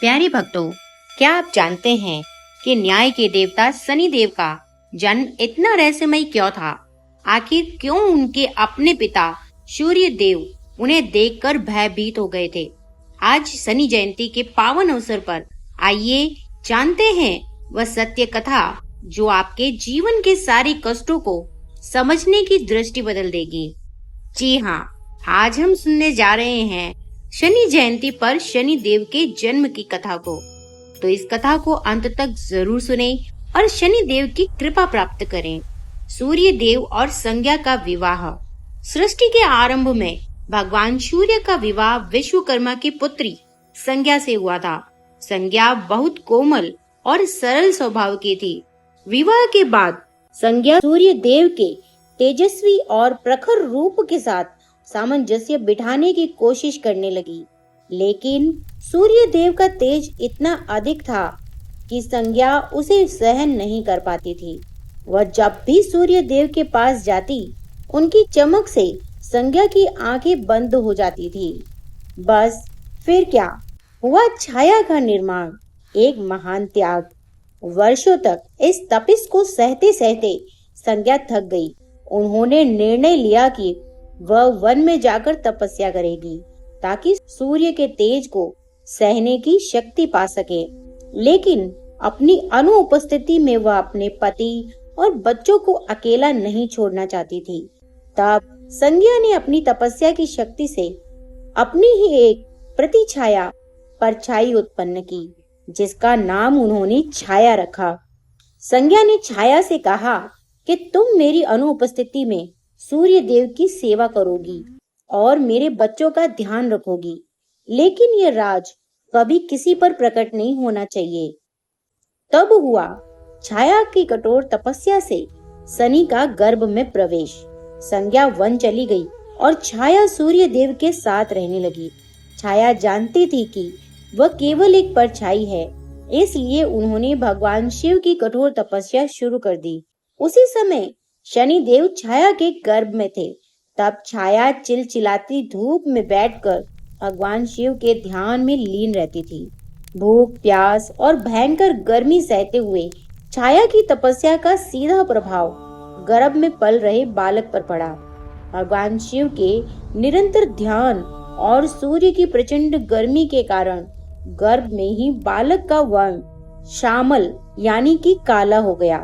प्यारे भक्तों, क्या आप जानते हैं कि न्याय के देवता शनि देव का जन्म इतना रहस्यमय क्यों था? आखिर क्यों उनके अपने पिता सूर्य देव उन्हें देखकर भयभीत हो गए थे? आज शनि जयंती के पावन अवसर पर आइए जानते हैं वह सत्य कथा जो आपके जीवन के सारे कष्टों को समझने की दृष्टि बदल देगी। जी हाँ, आज हम सुनने जा रहे हैं शनि जयंती पर शनि देव के जन्म की कथा को। तो इस कथा को अंत तक जरूर सुनें और शनि देव की कृपा प्राप्त करें। सूर्य देव और संज्ञा का विवाह। सृष्टि के आरंभ में भगवान सूर्य का विवाह विश्वकर्मा की पुत्री संज्ञा से हुआ था। संज्ञा बहुत कोमल और सरल स्वभाव की थी। विवाह के बाद संज्ञा सूर्य देव के तेजस्वी और प्रखर रूप के साथ सामंजस्य बिठाने की कोशिश करने लगी, लेकिन सूर्य देव का तेज इतना अधिक था कि संज्ञा उसे सहन नहीं कर पाती थी। वह जब भी सूर्य देव के पास जाती, उनकी चमक से संज्ञा की आंखें बंद हो जाती थी। बस फिर क्या हुआ? छाया का निर्माण, एक महान त्याग। वर्षों तक इस तपिश को सहते सहते संज्ञा थक गई। उन्होंने निर्णय लिया कि वह वन में जाकर तपस्या करेगी ताकि सूर्य के तेज को सहने की शक्ति पा सके। लेकिन अपनी अनुपस्थिति में वह अपने पति और बच्चों को अकेला नहीं छोड़ना चाहती थी। तब संज्ञा ने अपनी तपस्या की शक्ति से अपनी ही एक प्रतिछाया परछाई उत्पन्न की, जिसका नाम उन्होंने छाया रखा। संज्ञा ने छाया से कहा कि तुम मेरी अनुपस्थिति में सूर्य देव की सेवा करोगी और मेरे बच्चों का ध्यान रखोगी, लेकिन ये राज कभी किसी पर प्रकट नहीं होना चाहिए। तब हुआ छाया की कठोर तपस्या से शनि का गर्भ में प्रवेश। संज्ञा वन चली गई और छाया सूर्य देव के साथ रहने लगी। छाया जानती थी कि वह केवल एक परछाई है, इसलिए उन्होंने भगवान शिव की कठोर तपस्या शुरू कर दी। उसी समय शनि देव छाया के गर्भ में थे। तब छाया चिलचिलाती धूप में बैठकर भगवान शिव के ध्यान में लीन रहती थी। भूख, प्यास और भयंकर गर्मी सहते हुए छाया की तपस्या का सीधा प्रभाव गर्भ में पल रहे बालक पर पड़ा। भगवान शिव के निरंतर ध्यान और सूर्य की प्रचंड गर्मी के कारण गर्भ में ही बालक का वर्ण श्यामल यानी कि काला हो गया।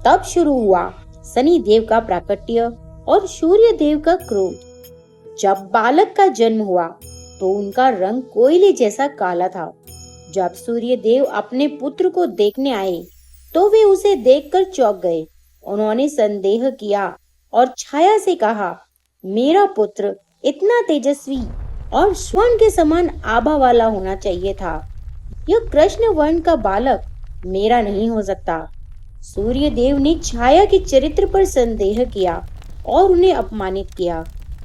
तब शुरू हुआ शनि देव का प्राकट्य और सूर्य देव का क्रोध। जब बालक का जन्म हुआ तो उनका रंग कोयले जैसा काला था। जब सूर्य देव अपने पुत्र को देखने आए तो वे उसे देखकर चौंक गए। उन्होंने संदेह किया और छाया से कहा, मेरा पुत्र इतना तेजस्वी और स्वर्ण के समान आभा वाला होना चाहिए था। यह कृष्ण वर्ण का बालक मेरा नहीं हो सकता। सूर्य देव ने छाया के चरित्र पर संदेह किया और उन्हें अपमानित किया।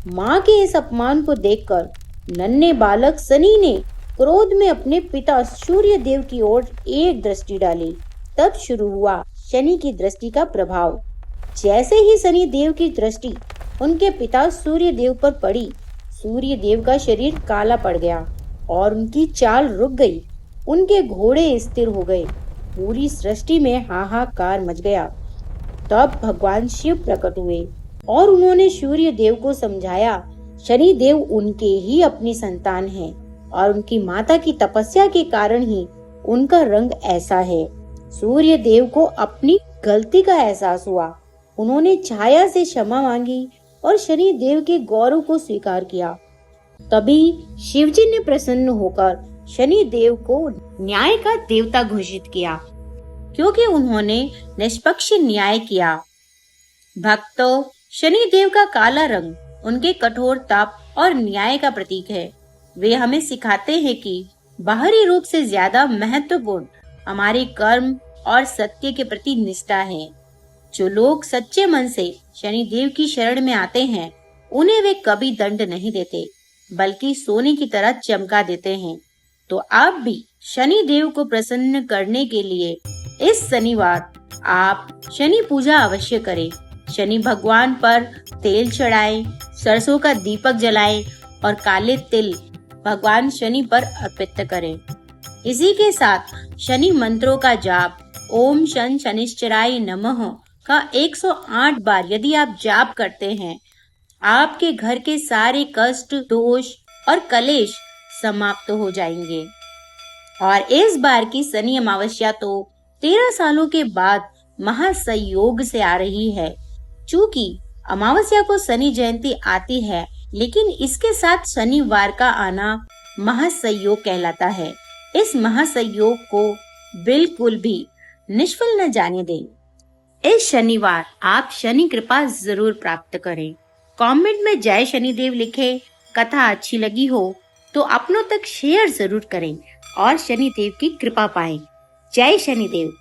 माँ के इस अपमान को देखकर नन्हे बालक शनि ने क्रोध में अपने पिता सूर्य देव की ओर एक दृष्टि डाली। तब शुरू हुआ शनि की दृष्टि का प्रभाव। जैसे ही शनि देव की दृष्टि उनके पिता सूर्य देव पर पड़ी, सूर्य देव का शरीर काला पड़ गया और उनकी चाल रुक गई। उनके घोड़े स्थिर हो गए। पूरी सृष्टि में हाहाकार मच गया। तब भगवान शिव प्रकट हुए और उन्होंने सूर्य देव को समझाया, शनि देव उनके ही अपनी संतान हैं और उनकी माता की तपस्या के कारण ही उनका रंग ऐसा है। सूर्य देव को अपनी गलती का एहसास हुआ। उन्होंने छाया से क्षमा मांगी और शनि देव के गौरव को स्वीकार किया। तभी शिवजी ने प्रसन्न होकर शनि देव को न्याय का देवता घोषित किया, क्योंकि उन्होंने निष्पक्ष न्याय किया। भक्तों, शनि देव का काला रंग उनके कठोर तप और न्याय का प्रतीक है। वे हमें सिखाते हैं कि बाहरी रूप से ज्यादा महत्वपूर्ण हमारे कर्म और सत्य के प्रति निष्ठा है। जो लोग सच्चे मन से शनि देव की शरण में आते हैं, उन्हें वे कभी दंड नहीं देते, बल्कि सोने की तरह चमका देते हैं। तो आप भी शनि देव को प्रसन्न करने के लिए इस शनिवार आप शनि पूजा अवश्य करें। शनि भगवान पर तेल चढ़ाएं, सरसों का दीपक जलाएं और काले तिल भगवान शनि पर अर्पित करें। इसी के साथ शनि मंत्रों का जाप ओम शन शनिश्चराय नमः का 108 बार यदि आप जाप करते हैं, आपके घर के सारे कष्ट, दोष और कलेश समाप्त हो जाएंगे। और इस बार की शनि अमावस्या तो 13 सालों के बाद महासंयोग से आ रही है। चूंकि अमावस्या को शनि जयंती आती है, लेकिन इसके साथ शनिवार का आना महासंयोग कहलाता है। इस महासंयोग को बिल्कुल भी निष्फल न जाने दें। इस शनिवार आप शनि कृपा जरूर प्राप्त करें। कमेंट में जय शनिदेव लिखें। कथा अच्छी लगी हो तो अपनों तक शेयर जरूर करें और शनिदेव की कृपा पाएं। जय शनिदेव।